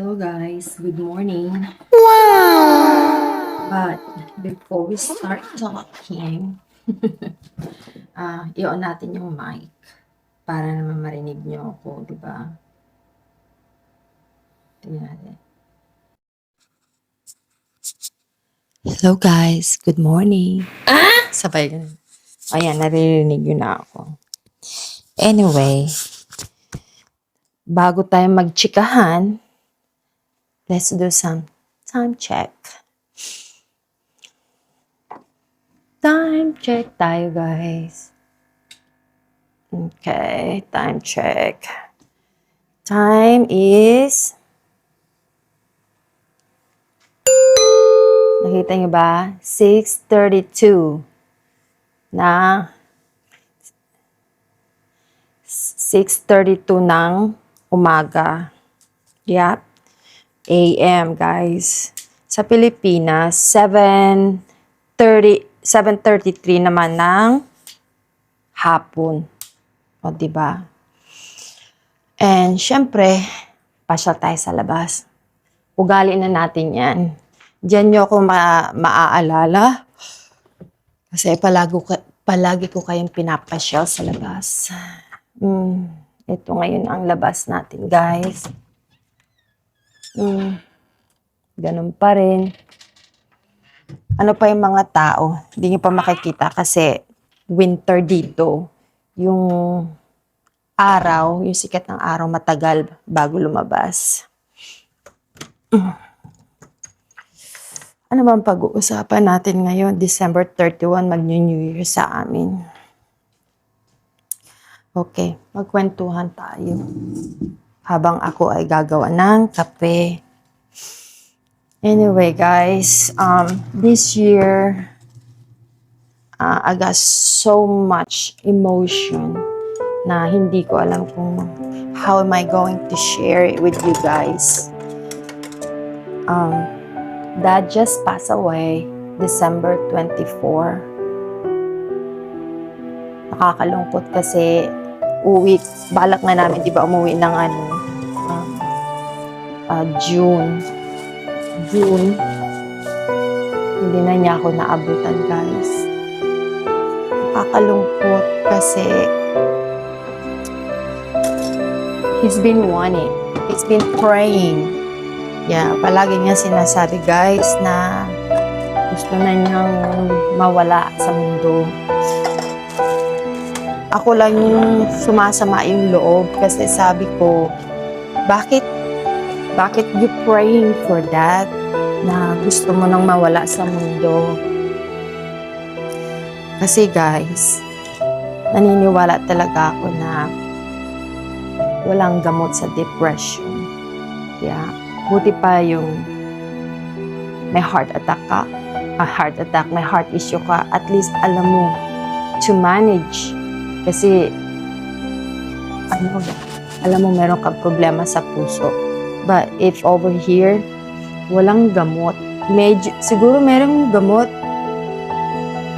Hello guys, good morning. But before we start talking, i-on natin yung mic para naman marinig nyo ako, di ba? Tingnan natin. Hello guys, good morning. Sabay ganun. Ayan, naririnig nyo na ako. Anyway, bago tayo magchikahan, let's do some time check. Time check tayo, guys. Okay, time check. Time is... Nakita niyo ba? 6:32 na 6:32 ng umaga. Yep. AM, guys. Sa Pilipinas, 7:33 naman ng hapon. O, diba? And, syempre, pasyal tayo sa labas. Ugali na natin yan. Diyan nyo ako maaalala. Kasi palagi ko kayong pinapasyal sa labas. Ito ngayon ang labas natin, guys. Ganun pa rin. Ano pa yung mga tao? Hindi nyo pa makikita kasi winter dito. Yung araw, yung sikat ng araw matagal bago lumabas. Ano ba ang pag-uusapan natin ngayon? December 31, mag-New Year sa amin. Okay, magkwentuhan tayo. Habang ako ay gagawa ng kape. Anyway, guys, this year, I got so much emotion na hindi ko alam kung how am I going to share it with you guys. Dad just passed away December 24. Nakakalungkot kasi balak nga namin, di ba, umuwi ng June. Hindi na niya ako naabutan, guys. Nakakalungkot kasi he's been wanting. He's been praying. Yeah, palagi niya sinasabi, guys, na gusto na niyang mawala sa mundo. Ako lang yung sumasama yung loob kasi sabi ko, bakit you praying for that? Na gusto mo nang mawala sa mundo. Kasi guys, naniniwala talaga ako na walang gamot sa depression. Yeah. Buti pa yung may heart attack ka, may heart issue ka, at least alam mo to manage. Kasi, alam mo meron kang problema sa puso. But if over here, walang gamot, siguro merong gamot,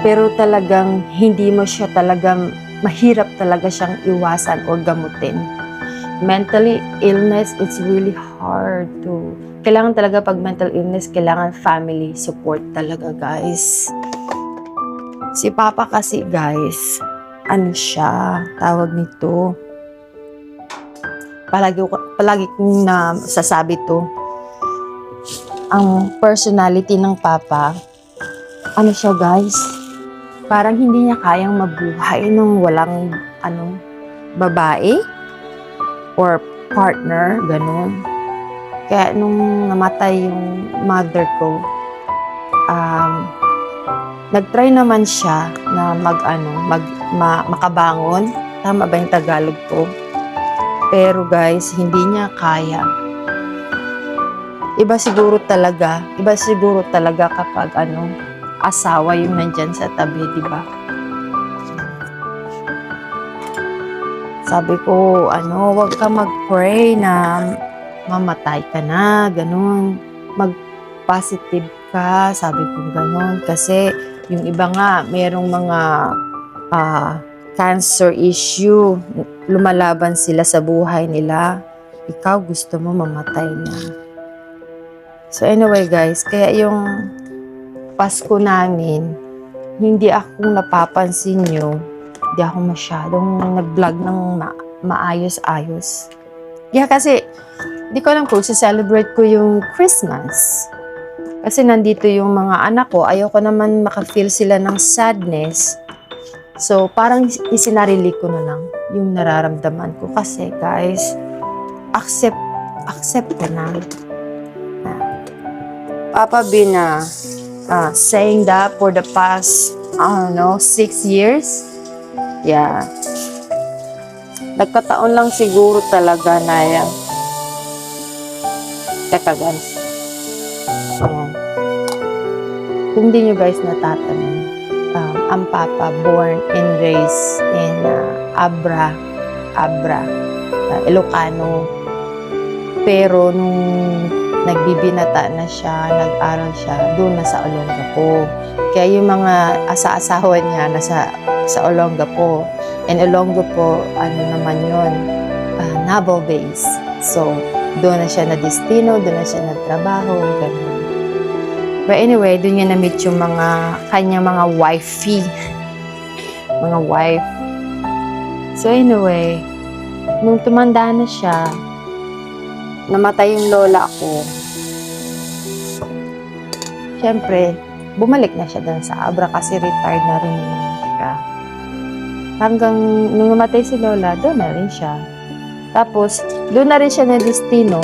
pero talagang hindi mo siya talagang, mahirap talaga siyang iwasan o gamutin. Mentally illness, it's really hard to... Kailangan talaga pag mental illness, kailangan family support talaga, guys. Si Papa kasi, guys, ano siya, tawag nito. Palagi kong nasasabi to. Ang personality ng Papa, ano siya, guys, parang hindi niya kayang mabuhay nung walang, babae or partner, ganun. Kaya nung namatay yung mother ko, nag-try naman siya na makabangon. Tama ba yung Tagalog ko? Pero guys, hindi niya kaya. Iba siguro talaga kapag asawa yung nandyan sa tabi, di ba? Sabi ko, wag ka mag-pray na mamatay ka na, ganun. Mag-positive ka, sabi ko ganun. Kasi yung iba nga, merong mga cancer issue, lumalaban sila sa buhay nila. Ikaw gusto mo mamatay na. So anyway guys, kaya yung Pasko namin, hindi ako napapansin nyo, hindi ako masyadong nag-vlog ng maayos-ayos. Yeah, kasi di ko alam kung celebrate ko yung Christmas. Kasi nandito yung mga anak ko, ayoko naman makafeel sila ng sadness. So, parang isinarili ko na lang yung nararamdaman ko. Kasi, guys, accept ko na. Papa Bina, saying that for the past, 6 years. Yeah. Nagkataon lang siguro talaga na yan. Teka, guys. Ayan. Kung di nyo guys natatanong, ang papa born and raised in Abra, Ilocano. Pero nung nagbibinata na siya, nag-aral siya, doon na sa Olongapo. Kaya yung mga asa-asawa niya nasa sa Olongapo. And Olongapo, ano naman yun, naval base. So, doon na siya na-destino, doon na siya nagtrabaho, ganun. But anyway, doon niya na-meet yung kanyang mga wifey. Mga wife. So anyway, nung tumanda na siya, namatay yung lola ko. Siyempre, bumalik na siya doon sa Abra kasi retired na rin naman siya. Hanggang nung namatay si lola, doon na rin siya. Tapos, doon na rin siya na-destino.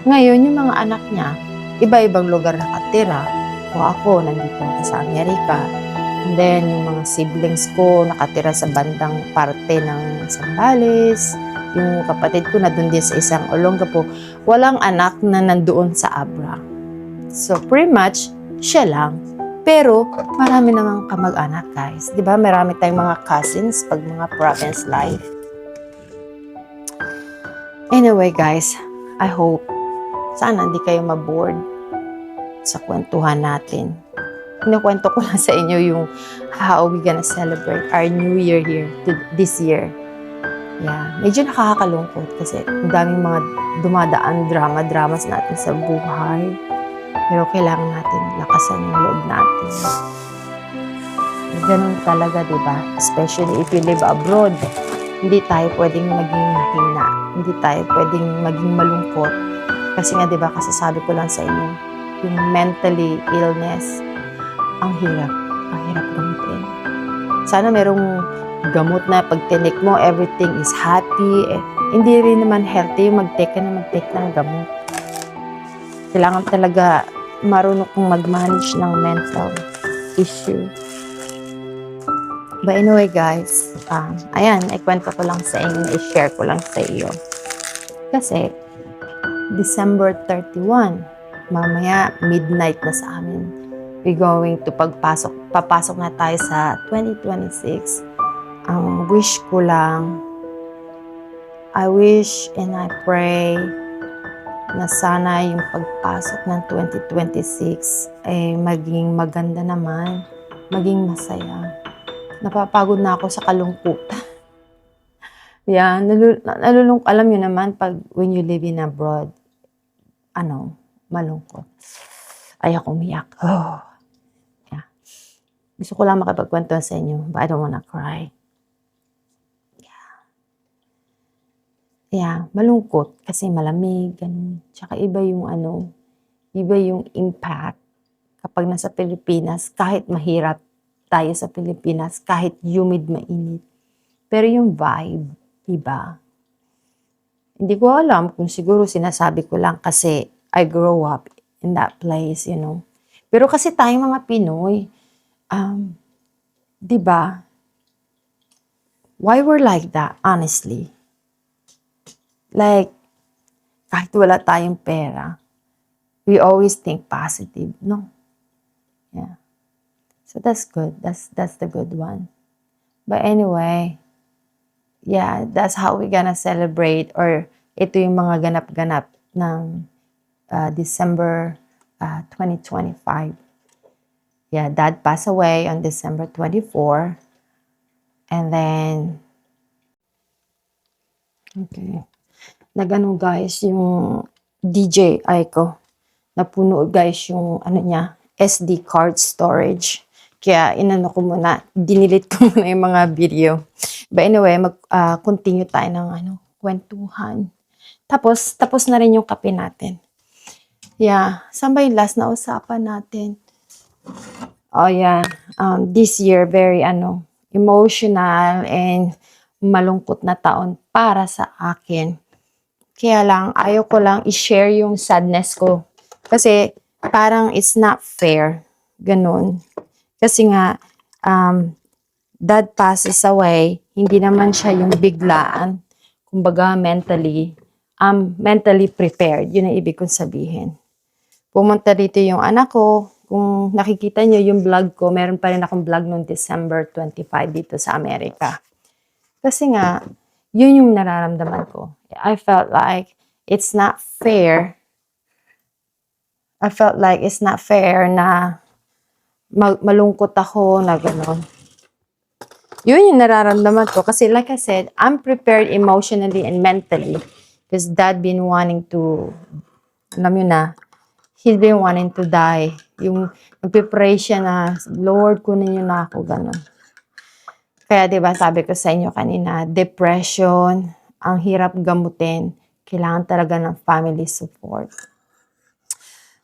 Ngayon, yung mga anak niya, iba-ibang lugar nakatira. O ako, nandito ako sa Amerika. And then, yung mga siblings ko, nakatira sa bandang parte ng Zambales. Yung kapatid ko na doon din sa isang Olongapo. Walang anak na nandoon sa Abra. So, pretty much, siya lang. Pero, marami namang kamag-anak, guys. Diba? Marami tayong mga cousins pag mga province life. Anyway, guys, I hope sana hindi kayo mabored sa kwentuhan natin. Kinukwento ko lang sa inyo yung how we gonna celebrate our New Year here this year. Yeah, medyo nakakalungkot kasi ang daming mga dumadaan dramas natin sa buhay. Pero kailangan natin lakasan yung loob natin. Ganun talaga, diba? Especially if you live abroad. Hindi tayo pwedeng maging mahina. Hindi tayo pwedeng maging malungkot. Kasi nga, diba, kasasabi ko lang sa inyo, yung mentally illness, ang hirap gamutin. Sana merong gamot na pag tinik mo, everything is happy. Hindi rin naman healthy yung mag-take ng gamot. Kailangan talaga marunong kong mag-manage ng mental issue. But anyway guys, ayan, ikwento ko lang sa inyo, i-share ko lang sa iyo. Kasi, December 31, mamaya midnight na sa amin. We're going to papasok na tayo sa 2026. Ang wish ko lang, I wish and I pray na sana yung pagpasok ng 2026 ay maging maganda naman, maging masaya. Napapagod na ako sa kalungkutan. Yeah, alam niyo naman pag when you live in abroad, malungkot. Ayoko umiyak. Oh. Yeah. Gusto ko lang makipagkwento sa inyo, but I don't wanna cry. Yeah, malungkot kasi malamig, ganun. Tsaka iba yung impact kapag nasa Pilipinas, kahit mahirap tayo sa Pilipinas, kahit humid, mainit. Pero yung vibe, iba. Hindi ko alam kung siguro sinasabi ko lang kasi I grow up in that place, you know. Pero kasi tayong mga Pinoy, di ba? Why we're like that, honestly? Like, kahit wala tayong pera, we always think positive, no? Yeah. So that's good. That's the good one. But anyway, yeah, that's how we gonna celebrate, or ito yung mga ganap-ganap ng December 2025. Yeah, Dad passed away on December 24. And then, okay. Nagano guys, yung DJ Aiko. napuno guys yung ano niya, SD card storage. Kaya inano ko muna, dinilit ko muna yung mga video. But anyway, continue tayo ng kwentuhan. Tapos na rin yung kape natin. Yeah, saan ba yung last na usapan natin? Oh yeah, this year very emotional and malungkot na taon para sa akin. Kaya lang, ayaw ko lang i-share yung sadness ko. Kasi parang it's not fair. Ganun. Kasi nga, dad passes away, hindi naman siya yung biglaan. Kumbaga mentally prepared. Yun ang ibig kong sabihin. Pumunta dito yung anak ko. Kung nakikita nyo yung vlog ko, meron pa rin akong vlog noong December 25 dito sa Amerika. Kasi nga, yun yung nararamdaman ko. I felt like it's not fair. I felt like it's not fair na malungkot ako na gano'n. Yun yung nararamdaman ko. Kasi like I said, I'm prepared emotionally and mentally. Because dad been wanting to, alam yun na, he's been wanting to die. Yung nagpipray siya na, Lord, kunin niyo na ako, gano'n. Kaya diba sabi ko sa inyo kanina, depression, ang hirap gamutin. Kailangan talaga ng family support.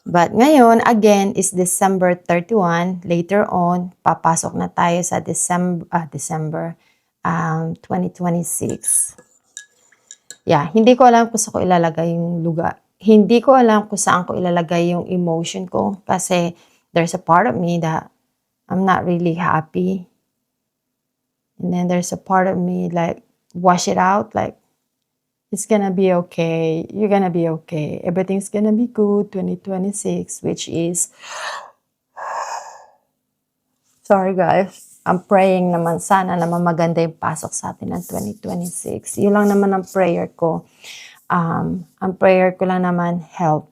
But ngayon, again, is December 31. Later on, papasok na tayo sa December 2026. Yeah, hindi ko alam kung saan ko ilalagay yung lugar. Hindi ko alam kung saan ko ilalagay yung emotion ko. Kasi there's a part of me that I'm not really happy. And then there's a part of me like, wash it out, like, it's gonna be okay. You're gonna be okay. Everything's gonna be good. 2026, which is, sorry guys, I'm praying naman sana naman maganda yung pasok sa atin ng 2026. Yun lang naman ang prayer ko. Ang prayer ko lang naman, health.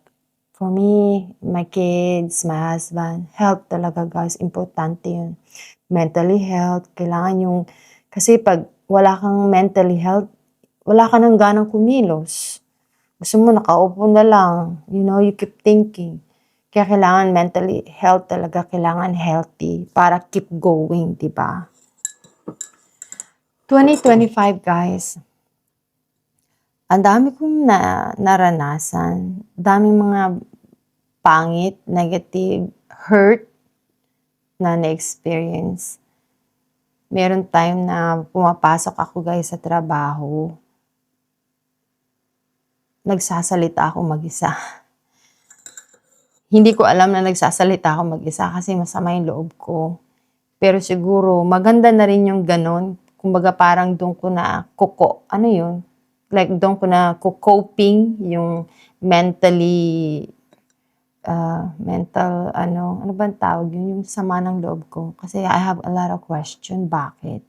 For me, my kids, my husband, health talaga guys, importante yun. Mentally health, kailangan yung, kasi pag wala kang mentally health, wala ka nang ganang kumilos. Gusto mo nakaupo na lang, you keep thinking. Kaya kailangan mentally health talaga, kailangan healthy para keep going, di ba? 2025 guys, ang dami kong naranasan, daming mga pangit, negative, hurt na na-experience. Meron time na pumapasok ako guys sa trabaho, nagsasalita ako mag-isa. Hindi ko alam na nagsasalita ako mag-isa kasi masama yung loob ko. Pero siguro maganda na rin yung ganon. Kumbaga parang doon ko na like doon ko na coping yung mentally, ano bang tawag yun? Yung sama ng loob ko. Kasi I have a lot of question, bakit?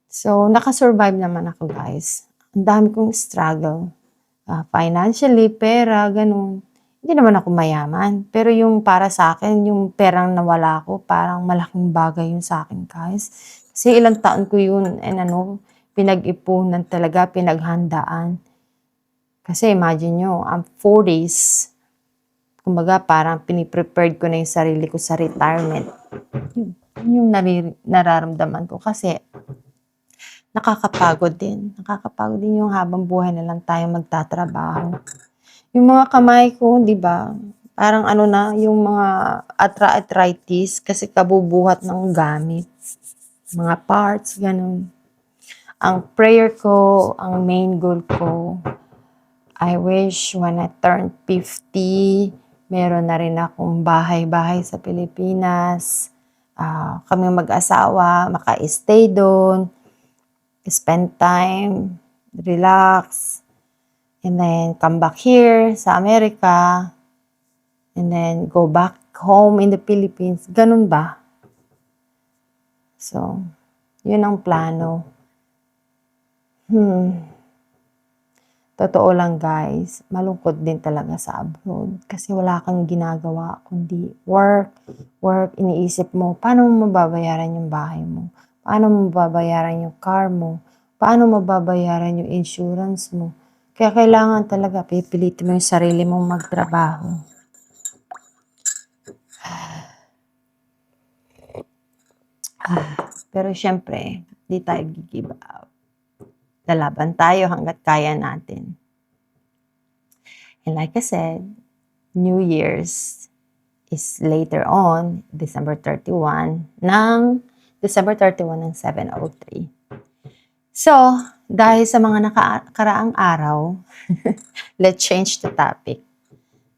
So, nakasurvive naman ako guys. Ang dami kong struggle. Financially, pera, ganun. Hindi naman ako mayaman. Pero yung para sa akin, yung perang nawala ko, parang malaking bagay yun sa akin guys. Kasi ilang taon ko yun, and pinag-ipunan talaga, pinaghandaan. Kasi imagine nyo, I'm 40s. Kumbaga, parang piniprepared ko na yung sarili ko sa retirement. Yun yung nararamdaman ko. Kasi, nakakapagod din. Nakakapagod din yung habang buhay na lang tayo magtatrabaho. Yung mga kamay ko, di ba? Parang yung mga arthritis kasi kabubuhat ng gamit. Mga parts, ganun. Ang prayer ko, ang main goal ko, I wish when I turn 50, meron na rin akong bahay-bahay sa Pilipinas. Kami mag-asawa, maka-stay doon, spend time, relax, and then come back here sa Amerika, and then go back home in the Philippines. Ganun ba? So, yun ang plano. Totoo lang guys, malungkot din talaga sa abroad kasi wala kang ginagawa kundi work, iniisip mo, paano mo mababayaran yung bahay mo? Paano mo mababayaran yung car mo? Paano mababayaran yung insurance mo? Kaya kailangan talaga pipilitin mo yung sarili mong magtrabaho. Pero syempre, di tayo give up. Lalaban tayo hanggat kaya natin. And like I said, New Year's is later on, December 31, ng December 31 ng 7:03. So, dahil sa mga nakaraang araw, let's change the topic.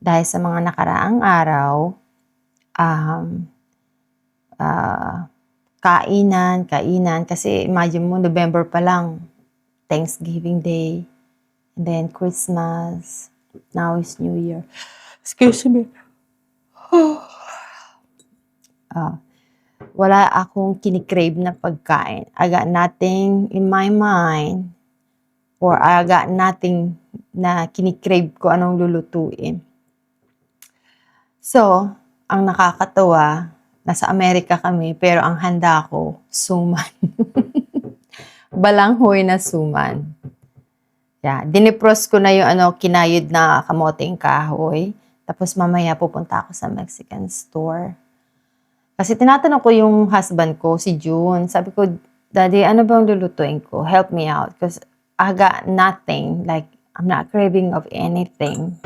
Dahil sa mga nakaraang araw, kainan, kasi imagine mo, November pa lang, Thanksgiving Day, and then Christmas, now is New Year. Excuse me. Wala akong kinikrave na pagkain. I got nothing in my mind, or I got nothing na kinikrave ko anong lulutuin. So, ang nakakatawa, nasa Amerika kami, pero ang handa ko, suman. Balanghoy na suman. Yeah, dinipros ko na yung kinayod na kamoteng kahoy. Tapos mamaya pupunta ako sa Mexican store. Kasi tinatanong ko yung husband ko, si June. Sabi ko, Daddy, ano bang lulutuin ko? Help me out. Because I got nothing. Like, I'm not craving of anything.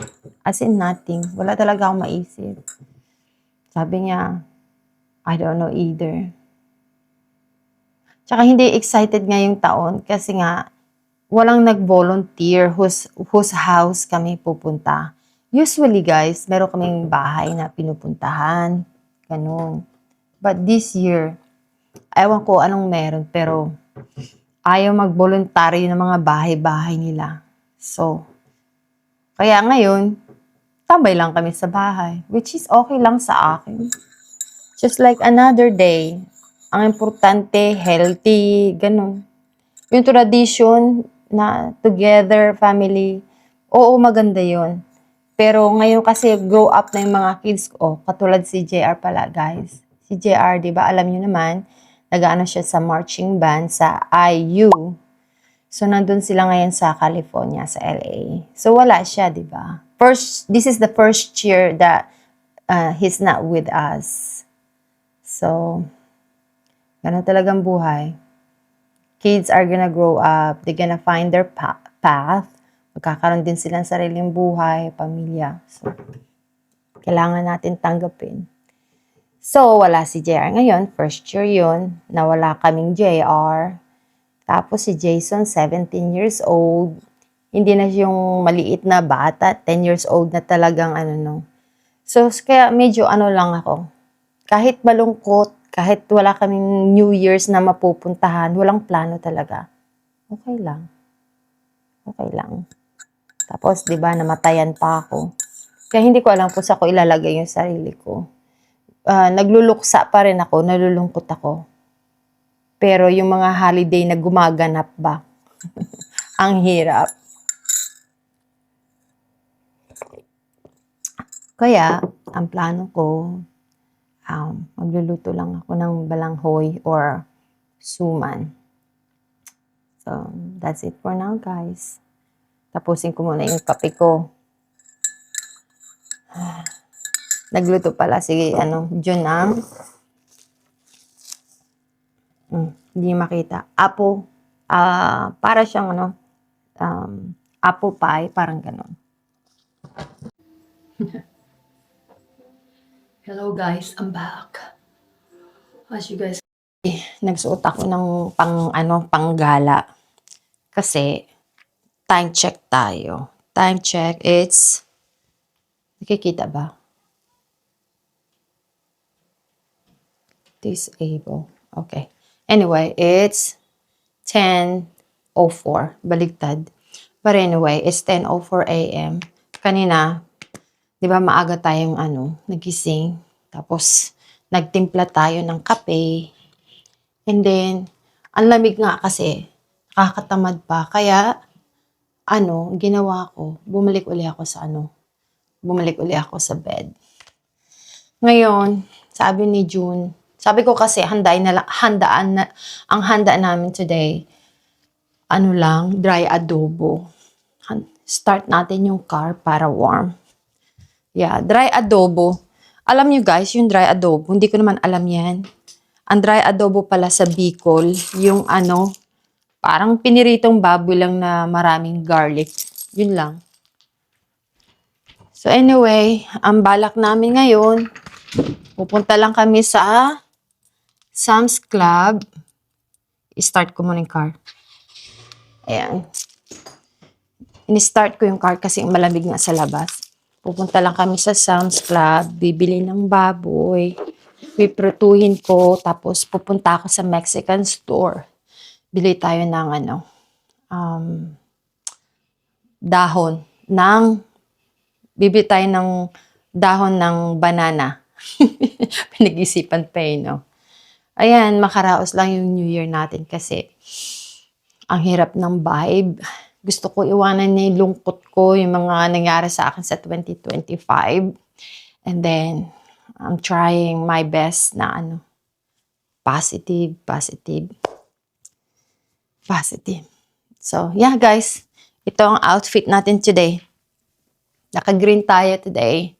As in nothing. Wala talaga akong maisip. Sabi niya, I don't know either. Tsaka hindi excited ngayong taon kasi nga walang nag-volunteer whose house kami pupunta. Usually guys, meron kaming bahay na pinupuntahan. Ganun. But this year, ewan ko anong meron pero ayaw mag-voluntaryo ng mga bahay-bahay nila. So, kaya ngayon, tambay lang kami sa bahay. Which is okay lang sa akin. Just like another day. Ang importante, healthy, ganun. Yung tradition na together, family, oo, maganda yon. Pero ngayon kasi grow up na yung mga kids ko, katulad si JR pala, guys. Si JR, di ba, alam nyo naman, nag-ano siya sa marching band sa IU. So, nandun sila ngayon sa California, sa LA. So, wala siya, di ba? This is the first year that he's not with us. So, ganun talagang buhay. Kids are gonna grow up. They're gonna find their path. Magkakaroon din silang sariling buhay, pamilya. So, kailangan natin tanggapin. So, wala si JR ngayon. First year yun. Nawala kaming JR. Tapos si Jason, 17 years old. Hindi na yung maliit na bata. 10 years old na talagang So, kaya medyo lang ako. Kahit malungkot, kahit wala kaming New Year's na mapupuntahan, walang plano talaga. Okay lang. Okay lang. Tapos, di ba, namatayan pa ako. Kaya hindi ko alam kung saan ko ilalagay yung sarili ko. Nagluluksa pa rin ako, nalulungkot ako. Pero yung mga holiday na gumaganap ba? Ang hirap. Kaya, ang plano ko, magluluto lang ako ng balanghoy or suman. So, that's it for now, guys. Tapusin ko muna yung kape ko. Nagluto pala si Jun ng hindi makita. Apple. Para siyang apple pie, parang ganon. Hello guys, I'm back. As you guys see, nagsuot ako ng panggala. Kasi time check tayo. Time check, it's nakikita ba? Disable. Okay. Anyway, it's 10:04. Baligtad. But anyway, it's 10:04 a.m. Kanina, di ba maaga tayong nagising. Tapos, nagtimpla tayo ng kape. And then, ang lamig nga kasi, nakakatamad pa. Kaya, ginawa ko, bumalik uli ako sa bed. Ngayon, sabi ni June, sabi ko kasi ang handa namin today, dry adobo. Start natin yung car para warm. Yeah, dry adobo. Alam nyo guys, yung dry adobo, hindi ko naman alam yan. Ang dry adobo pala sa Bicol, yung ano, parang piniritong baboy lang na maraming garlic. Yun lang. So anyway, ang balak namin ngayon, pupunta lang kami sa Sam's Club. I-start ko muna yung car. Ayan. In-start ko yung car kasi malamig nga sa labas. Pupunta lang kami sa Sam's Club, bibili ng baboy, pipretuhin ko, tapos pupunta ako sa Mexican store. Bili tayo ng dahon ng, bibili tayo ng dahon ng banana. Pinag-isipan pa no? Ayan, makaraos lang yung New Year natin kasi ang hirap ng vibe. Gusto ko iwanan niya yung lungkot ko, yung mga nangyari sa akin sa 2025. And then, I'm trying my best na positive. So, yeah guys, ito ang outfit natin today. Naka-green tayo today.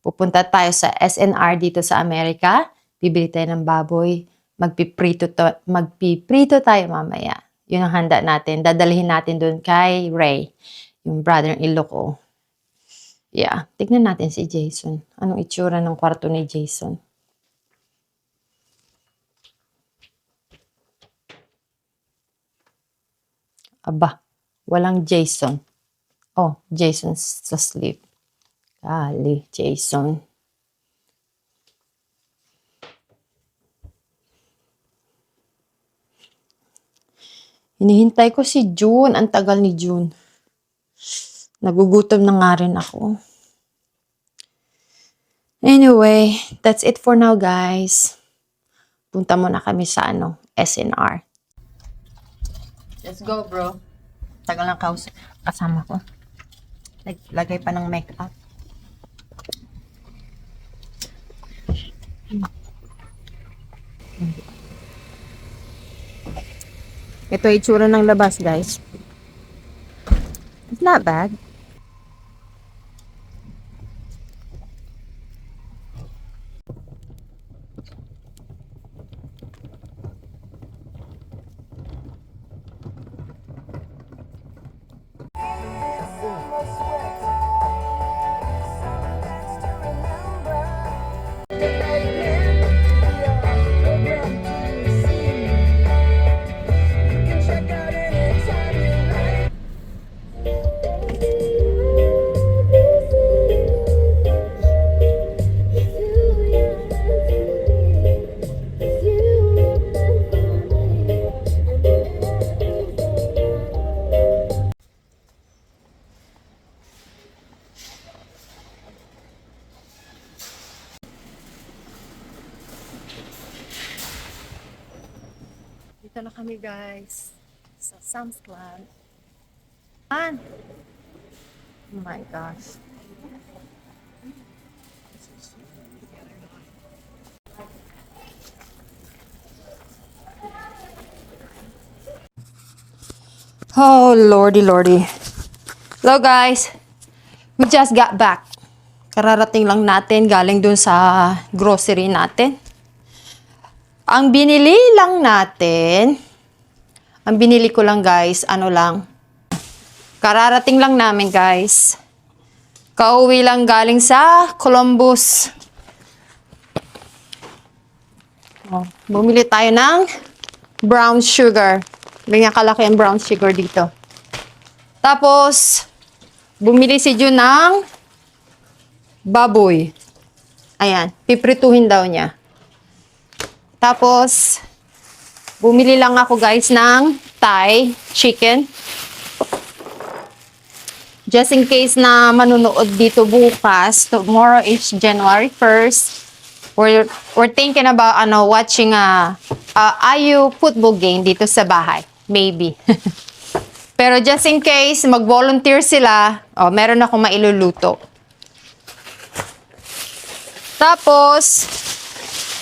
Pupunta tayo sa SNR dito sa Amerika. Bibili tayo ng baboy. Magpiprito tayo mamaya. Yun ang handa natin. Dadalhin natin doon kay Ray, yung brother-in-law ko. Yeah, tignan natin si Jason. Anong itsura ng kwarto ni Jason? Aba, walang Jason. Oh, Jason's asleep. Kali, Jason. Hinihintay ko si June. Ang tagal ni June. Nagugutom na nga rin ako. Anyway, that's it for now, guys. Punta muna kami sa SNR. Let's go, bro. Tagal ng kasama ko. Lagay pa ng makeup. Ito yung itsura ng labas, guys. It's not bad. Dito na kami, guys, sa Sam's Club. Oh my gosh. Oh, lordy. Hello, guys. We just got back. Kararating lang natin galing dun sa grocery natin. Ang binili ko lang, guys, kararating lang namin, guys. Kauwi lang galing sa Columbus. Oh, bumili tayo ng brown sugar. Ganyan kalaki ang brown sugar dito. Tapos, bumili si Jun ng baboy. Ayan, piprituhin daw niya. Tapos, bumili lang ako, guys, ng Thai chicken. Just in case na manunood dito bukas, tomorrow is January 1st. We're thinking about watching a IU football game dito sa bahay. Maybe. Pero just in case mag-volunteer sila, meron akong mailuluto. Tapos,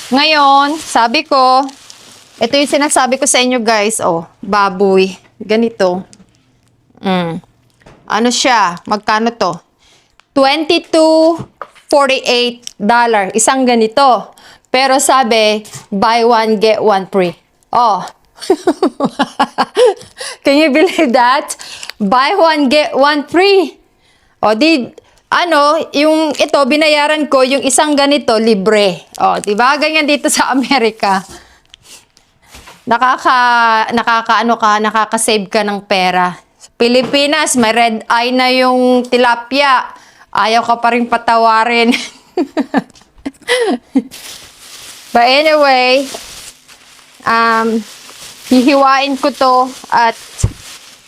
ngayon, sabi ko, ito yung sinasabi ko sa inyo, guys. Baboy. Ganito. Ano siya? Magkano to? $22.48. Isang ganito. Pero sabi, buy one, get one free. Oh. Can you believe that? Buy one, get one free. O, yung ito, binayaran ko, yung isang ganito, libre. O, diba? Ganyan dito sa Amerika. Nakaka-save ka ng pera. Sa Pilipinas, may red eye na yung tilapia. Ayaw ka pa rin patawarin. But anyway, hihiwain ko to at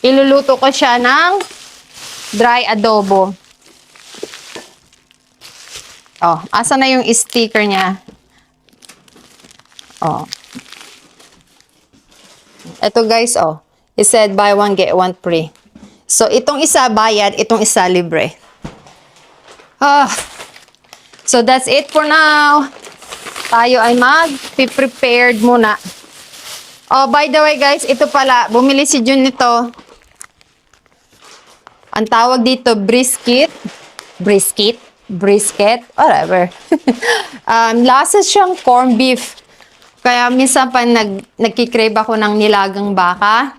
iluluto ko siya ng dry adobo. Oh, asa na yung sticker niya? Oh. Ito guys, oh. It said buy one, get one free. So, itong isa bayad, itong isa libre. So, that's it for now. Tayo ay mag-prepared muna. Oh, by the way guys, ito pala, bumili si Jun nito. Ang tawag dito, brisket, whatever. Lasa siyang corned beef. Kaya minsan pa nagkikrave ako ng nilagang baka.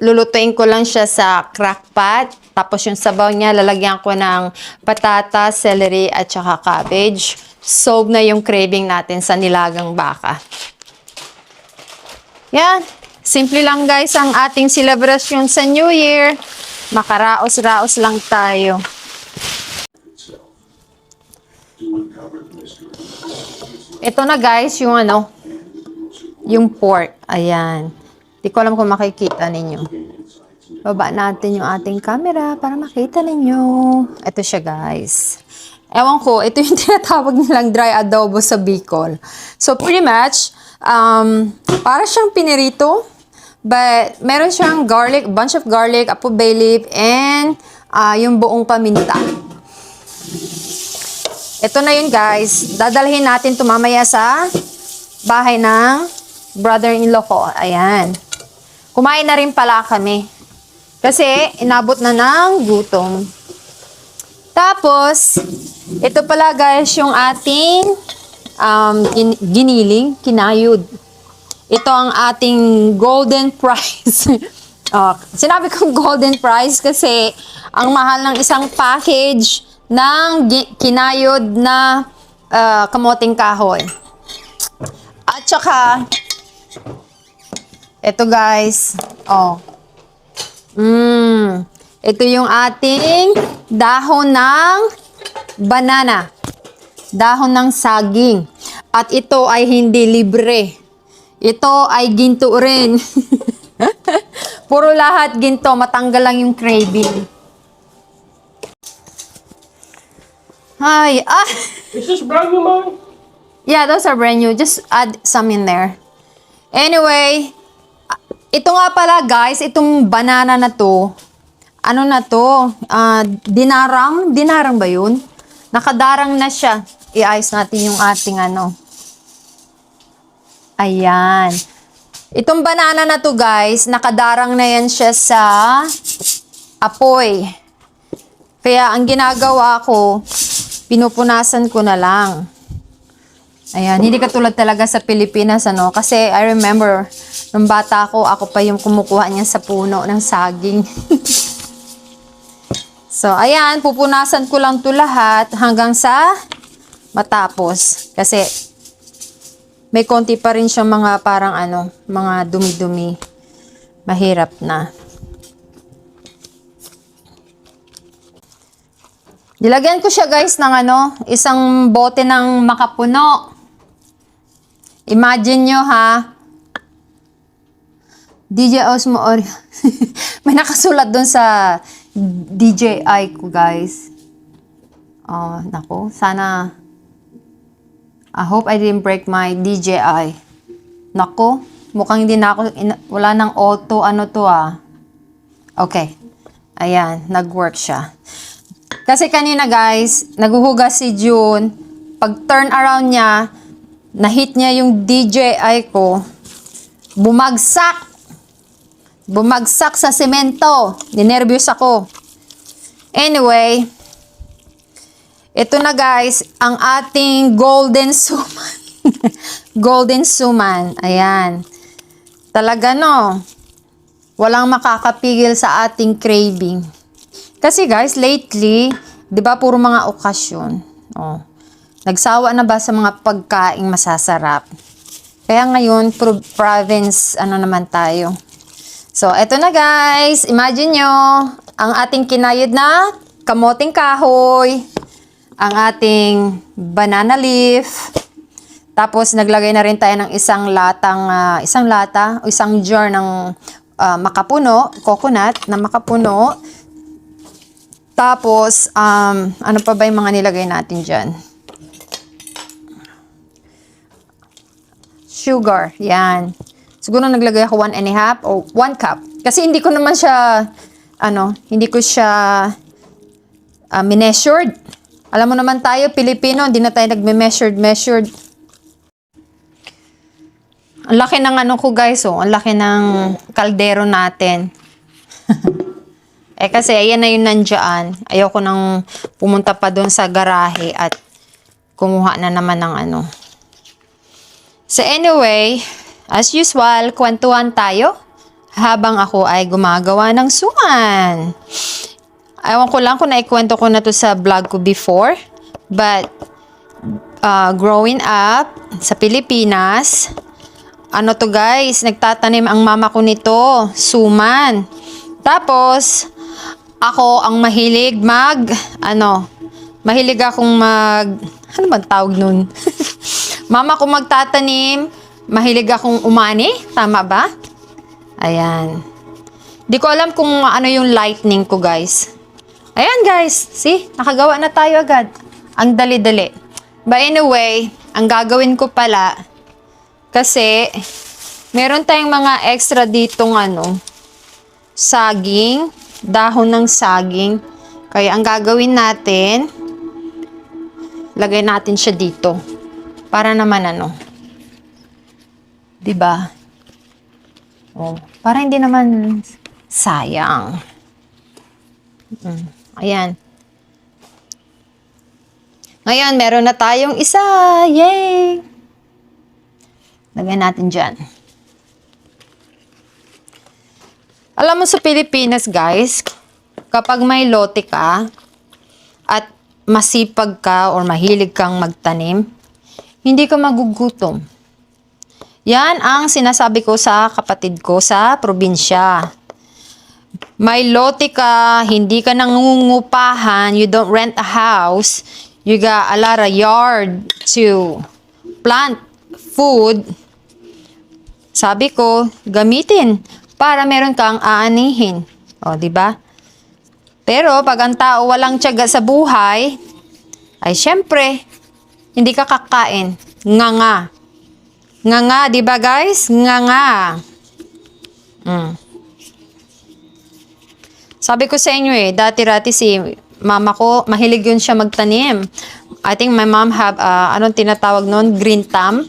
Lulutuin ko lang siya sa crockpot. Tapos yung sabaw niya, lalagyan ko ng patatas, celery, at saka cabbage. Solve na yung craving natin sa nilagang baka. Yan. Simple lang guys ang ating celebration sa New Year. Makaraos-raos lang tayo. Ito na guys, yung pork. Ayan. Di ko alam kung makikita ninyo. Baba natin yung ating camera para makita ninyo. Ito siya guys. Ewan ko, ito yung tinatawag nilang dry adobo sa Bicol. So pretty much, para siyang pinirito. But meron siyang garlic, bunch of garlic, apo bay leaf, and yung buong paminta. Ito na yun guys. Dadalhin natin ito mamaya sa bahay ng brother-in-law ko. Ayan. Kumain na rin pala kami. Kasi inabot na ng gutom. Tapos, ito pala guys yung ating kinayod. Ito ang ating golden prize. Sinabi kong golden prize kasi ang mahal ng isang package ng kinayod na kamoting kahoy. At saka, ito guys, ito yung ating dahon ng banana. Dahon ng saging. At ito ay hindi libre. Ito ay ginto rin. Puro lahat ginto. Matanggal lang yung craving. Hi. Is this brand new, Mom? Yeah, those are brand new. Just add some in there. Anyway, ito nga pala guys, itong banana na to, ano na to? Dinarang? Dinarang ba yun? Nakadarang na siya. I-ayos natin yung ating Ayan. Itong banana na to guys, nakadarang na yan siya sa apoy. Kaya ang ginagawa ko, pinupunasan ko na lang. Ayan, hindi katulad talaga sa Pilipinas, Kasi I remember, nung bata ako pa yung kumukuha niya sa puno ng saging. So, ayan, pupunasan ko lang to lahat hanggang sa matapos. Kasi, may konti pa rin siyang mga parang mga dumi-dumi. Mahirap na. Nilagyan ko siya guys ng isang bote ng makapuno. Imagine nyo ha. DJ Osmo Oreo. May nakasulat doon sa DJI ko guys. Nako, sana I hope I didn't break my DJI. Nako, mukhang hindi na ako, wala nang auto, Okay. Ayan, nag-work siya. Kasi kanina guys, naghuhugas si June. Pag turn around niya, na-hit niya yung DJI ko. Bumagsak. Bumagsak sa semento. Ninervyos ako. Anyway, ito na guys, ang ating golden suman. Golden suman. Ayan. Talaga no, walang makakapigil sa ating craving. Kasi guys, lately, 'di ba puro mga okasyon. Oh. Nagsawa na ba sa mga pagkaing masasarap? Kaya ngayon, province, ano naman tayo. So, eto na guys. Imagine nyo, ang ating kinayod na kamoting kahoy, ang ating banana leaf, tapos naglagay na rin tayo ng isang jar ng makapuno, coconut na makapuno. Tapos, ano pa ba yung mga nilagay natin dyan? Sugar, yan. Siguro naglagay ako 1.5 o 1 cup. Kasi hindi ko naman siya, hindi ko siya mineasured. Alam mo naman tayo, Pilipino, hindi na tayo nagme-measured. Ang laki ng ko guys, oh. Ang laki ng kaldero natin. Kasi ayan na yun nandyan. Ayoko nang pumunta pa doon sa garahe at kumuha na naman ng So anyway, as usual, kwentuhan tayo habang ako ay gumagawa ng suman. Ewan ko lang kung naikwento ko na to sa vlog ko before. But, growing up sa Pilipinas, to guys, nagtatanim ang mama ko nito, suman. Tapos, ako ang mahilig mahilig akong ano ba tawag nun? Mama ko magtatanim, mahilig akong umani, tama ba? Ayan. Di ko alam kung ano yung lightning ko, guys. Ayan, guys. See? Nakagawa na tayo agad. Ang dali-dali. But anyway, ang gagawin ko pala, kasi, meron tayong mga extra ditong saging, dahon ng saging. Kaya ang gagawin natin, lagay natin siya dito. Para naman 'di ba? Oh, para hindi naman sayang. Ayan. Ngayon, meron na tayong isa. Yay! Lagay natin dyan. Alam mo sa Pilipinas, guys, kapag may lote ka at masipag ka or mahilig kang magtanim, hindi ka magugutom. Yan ang sinasabi ko sa kapatid ko sa probinsya. May lote ka, hindi ka nangungupahan, you don't rent a house, you got a lot of yard to plant food. Sabi ko, gamitin para meron kang aanihin. O, di ba? Pero pag ang tao walang tiyaga sa buhay, ay syempre, hindi ka kakain. Nga. Nga, di ba guys? Nga. Sabi ko sa inyo dati-rati si mama ko, mahilig yun siya magtanim. I think my mom have, anong tinatawag nun? Green thumb.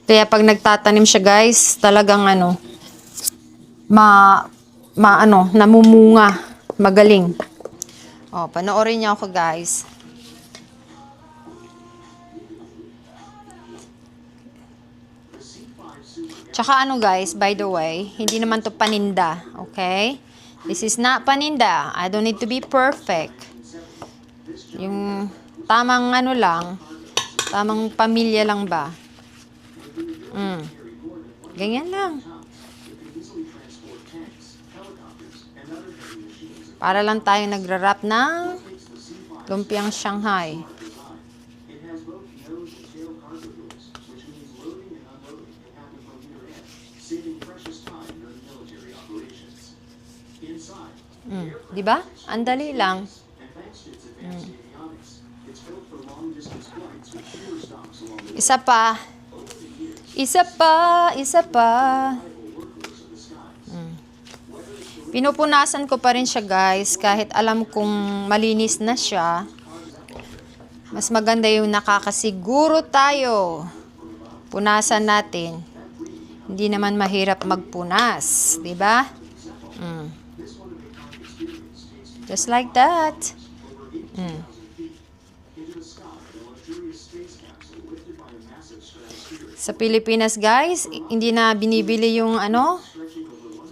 Kaya pag nagtatanim siya guys, talagang namumunga. Magaling. O, panoorin niyo ako guys. Tsaka guys, by the way, hindi naman to paninda, okay? This is not paninda. I don't need to be perfect. Yung tamang lang, tamang pamilya lang ba? Ganyan lang. Para lang tayo nagra-wrap ng lumpiang Shanghai. Di ba? Ang dali lang. Isa pa. Pinupunasan ko pa rin siya guys, kahit alam kong malinis na siya. Mas maganda yung nakakasiguro tayo. Punasan natin. Hindi naman mahirap magpunas, di ba? Just like that. Sa Pilipinas, guys, hindi na binibili yung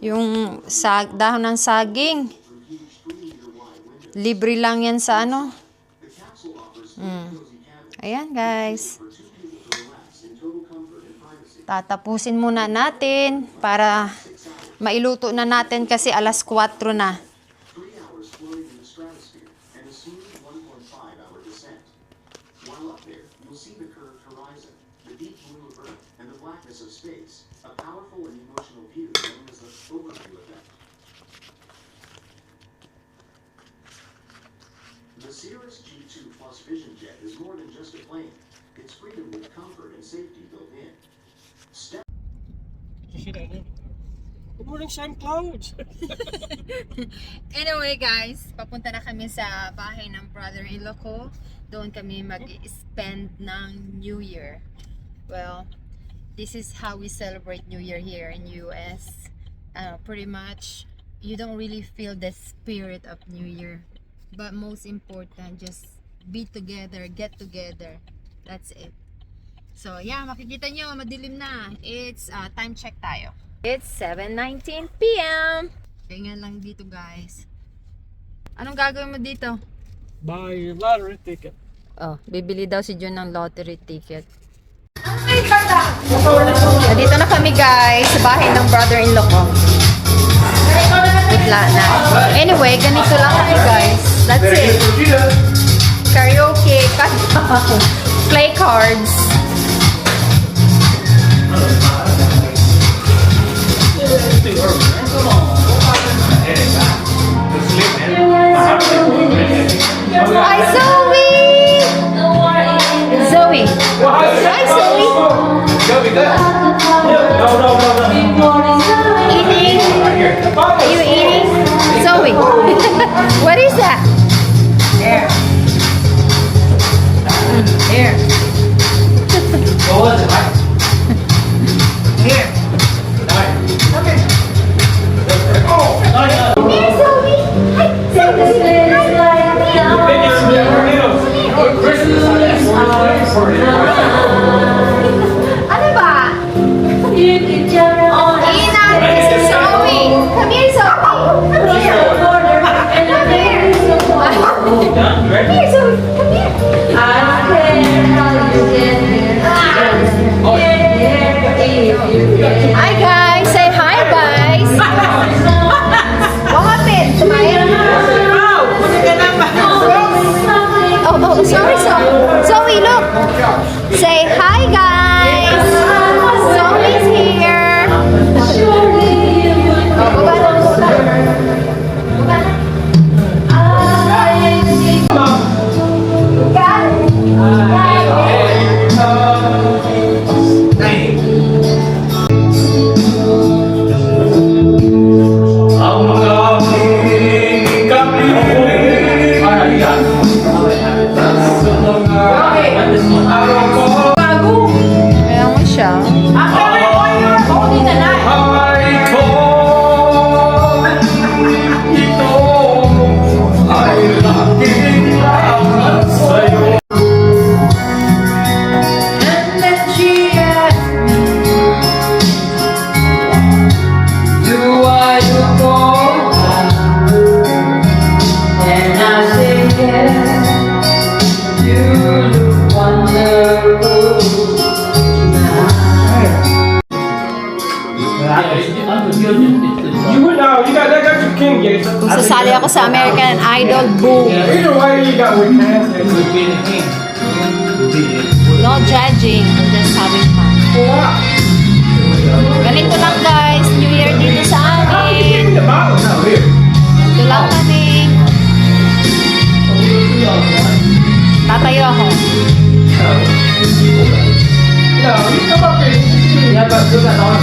yung dahon ng saging. Libre lang yan sa Ayan, guys. Tatapusin muna natin para mailuto na natin kasi alas 4 na. The Cirrus G2 Plus Vision Jet is more than just a plane. It's freedom with comfort and safety built in. Good morning, Sam Clouds. Anyway, guys, papunta na kami sa bahay ng brother-in-law ko. Doon kami mag-spend ng New Year. Well, this is how we celebrate New Year here in US. Pretty much, you don't really feel the spirit of New Year. But most important, just be together, get together. That's it. So, yeah, makikita nyo, madilim na. It's time check tayo. It's 7:19 p.m. Kaya lang dito, guys. Anong gagawin mo dito? Buy a lottery ticket. Oh, bibili daw si Jun ng lottery ticket. Dito na kami, guys, sa bahay ng brother-in-law ko. Bigla na. Anyway, ganito lang kami, guys. That's it. Karaoke, play cards. Hi, Zoe! Zoe. Hi, Zoe. Eating? Are you eating? Zoe. What is that? There. There. Here. Come here, Zoe. Hi, Zoe. Ano ba? Ina, si Zoe. Come here, Zoe. Come here. Come here. Come here, Zoe. Come here. Hi, guys. Say hi, guys. What happened? Smile. Oh, sorry, Zoe, look. Say hi, guys. Zoe's here. Oh, baba na. Baba na. Kaya mo siya. You got that your king, yes. Kung sasali ako sa American Idol, boom. Either way, you got with hands. No judging, I'm just having fun. Ganito lang, guys, New Year dito sa amin. Dito lang kami. Tatayo ako. No, you come up here. Yeah, but do that on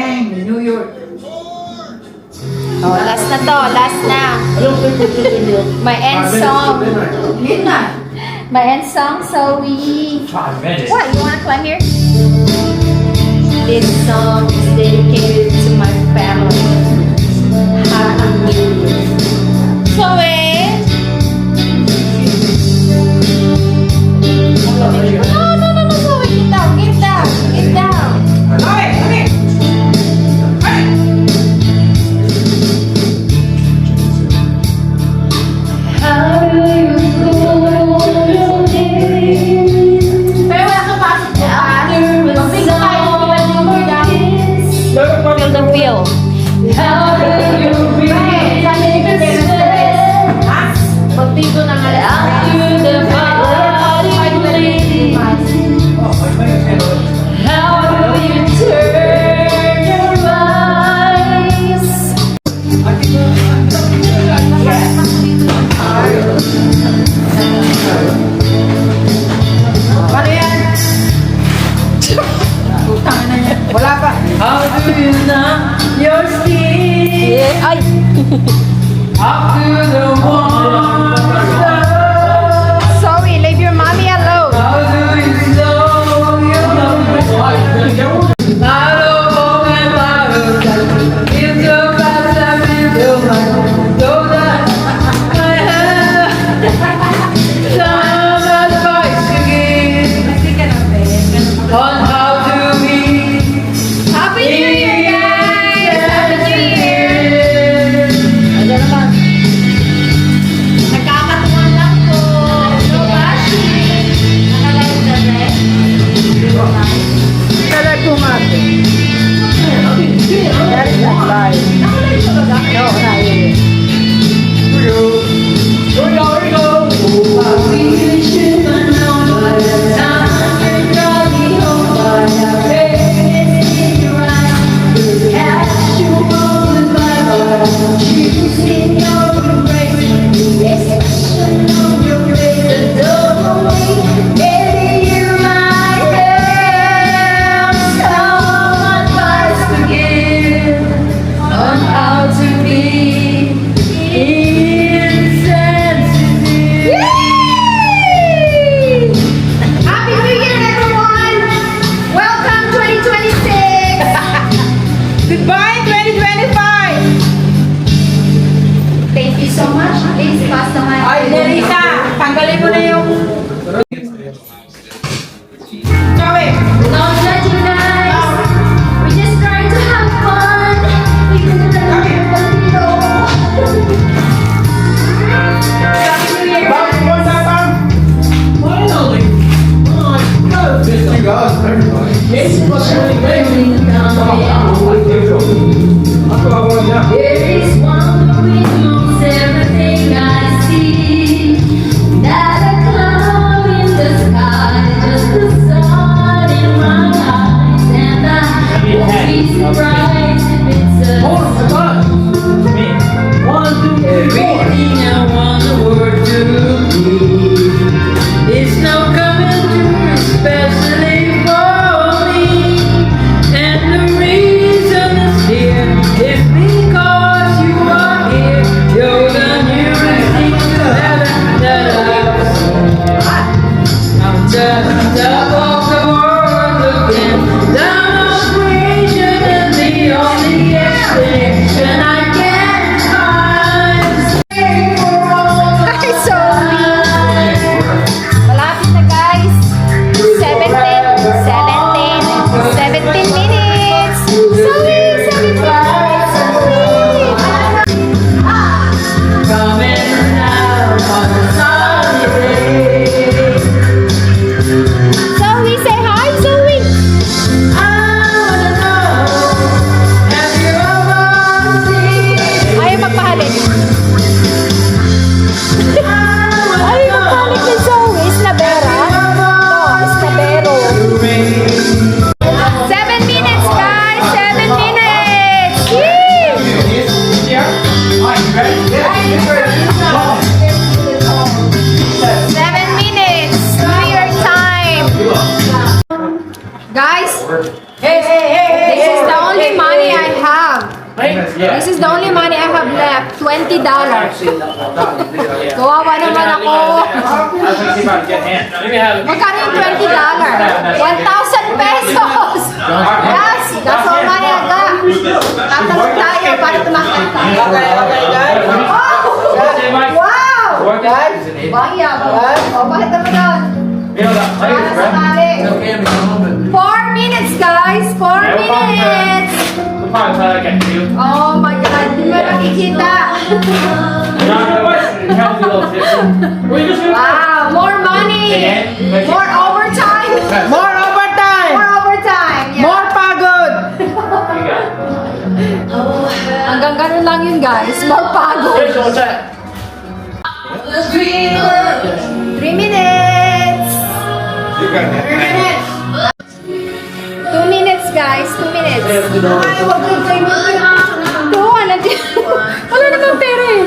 man. In New York. Oh, last na to. Last na. My end song. Yun na. My end song, so we... 5 minutes. What, you wanna climb here? This song is dedicated to my family. Happy New Year. Zoe! No, Zoe, get down, get down, get down. Okay, okay. How do you go your days? Pero wala kang pasok ko, Mag-big tayo, feel the feel. How do you breathe? Pag-bigo ng alas. The body bleeds. How do you turn your eyes? Ano yan? Wala pa. How do you numb your skin? Ay! Up to the warm sun. Sorry, leave your mommy alone. How do you slow your love? I don't hold my bottle. Feel so fast, I feel so much. So that I have some advice to give on how to be. Happy New Year, guys! Happy New Year! Nagkakatuwa lang po. No bashing. Nakalive na rin. Kailan pumato? That is not live. Nakalive ka ba? No, not yet. Here we go, here we go. On how to be insensitive. Happy New Year, everyone! Welcome 2026! Goodbye, 2025! Thank you so much. Please pass the mic. Ay, Nerissa, tanggalin mo na yung... Sabi! Don't judge you guys. We're just trying to have fun. We can do the Happy New Year. Bakit mo sabang? Finally! Oh my God! You guys, everybody. It's really amazing. There is one amongst everything I see. Not a cloud in the sky, just the sun in my eyes, and I won't be surprised if it's a Everything I want the world to be. It's now coming true, especially for me. And the reason it's here is because you are here. You're the nearest thing to heaven that I've seen. I'm just on top of the world looking down on creation, and the only explanation This is the only money I have left. $20. Kawawa naman ako. Magkano yung $20? 1,000 pesos! Yes! That's all money I got. Tatalog tayo para tumakas tayo. Wow! Bangya ba? O, bakit naman yun? Para sa tali. 4 minutes, guys! 4 minutes! Oh my God! Hindi mo nakikita. Wow! More money! More overtime! More overtime! More overtime! Yeah. More pagod! Hanggang ganun lang yun, guys. More pagod. 3 minutes! 2 minutes, guys. 2 minutes. Ay, wag yung payment na. Ito, wala naman pera eh.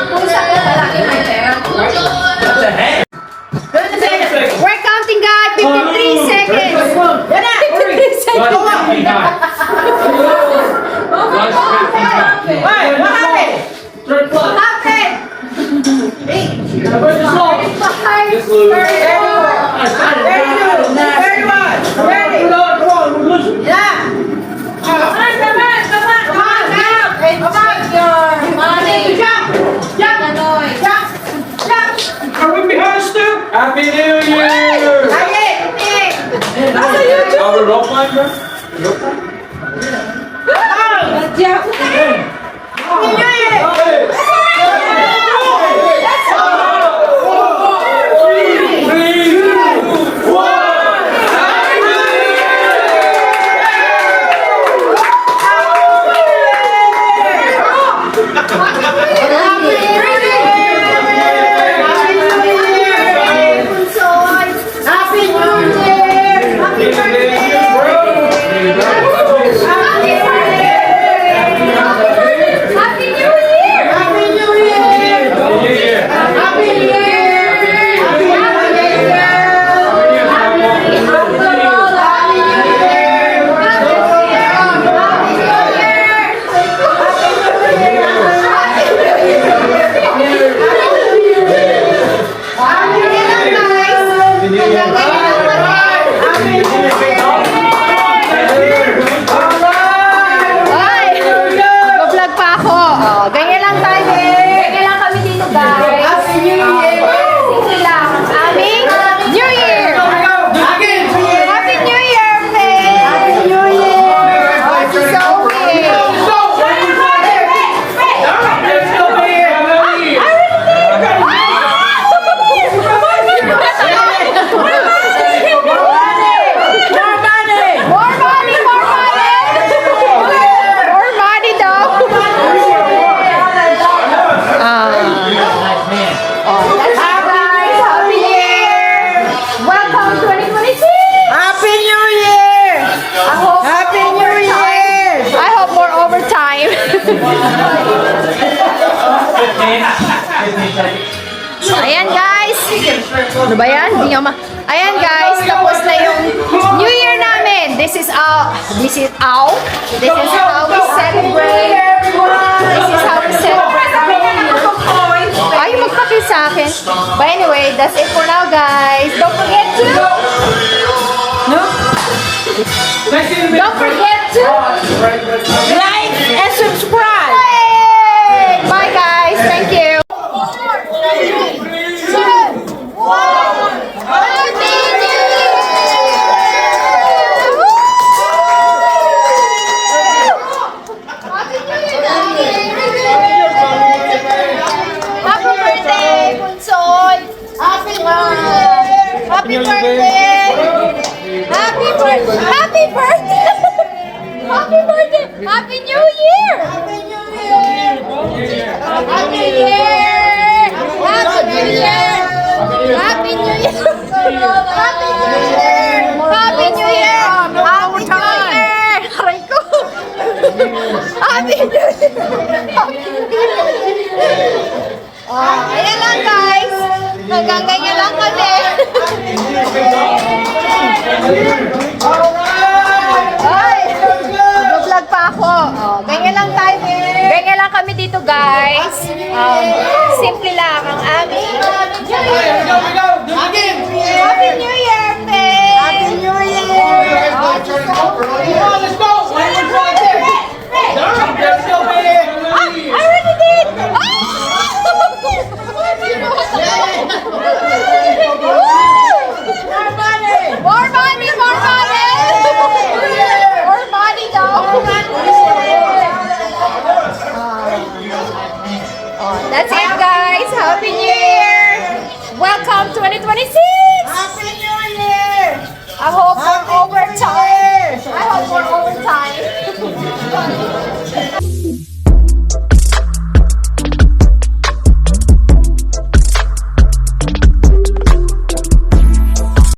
Kung saan ka palagi may pera. We're counting, guys. 53 seconds. Yan na. 53 seconds. Hey, what happened? What happened? Happy New Year! Are we role playing, bro? Ayan guys. Ano ba yan? Hindi nyo Ayan guys, tapos na yung New Year namin. This is how we celebrate. This is how we celebrate our New Year. Ay, magpakil sa akin. But anyway, that's it for now guys. Don't forget to Like and subscribe! Yay! Bye guys. Thank you. Happy birthday, Punsoy! Happy birthday! Happy birthday! Happy birthday! Happy birthday! Happy birthday! Happy New Year! Happy New Year! Happy New Year! Happy New Year! Happy New Year! Happy New Year! Happy New Year! Happy New Year! Aray ko! Happy New Year! Happy New Year! Ayan lang guys. Hanggang ganyan lang kami. Alright! guys, simple lang ang aming Happy New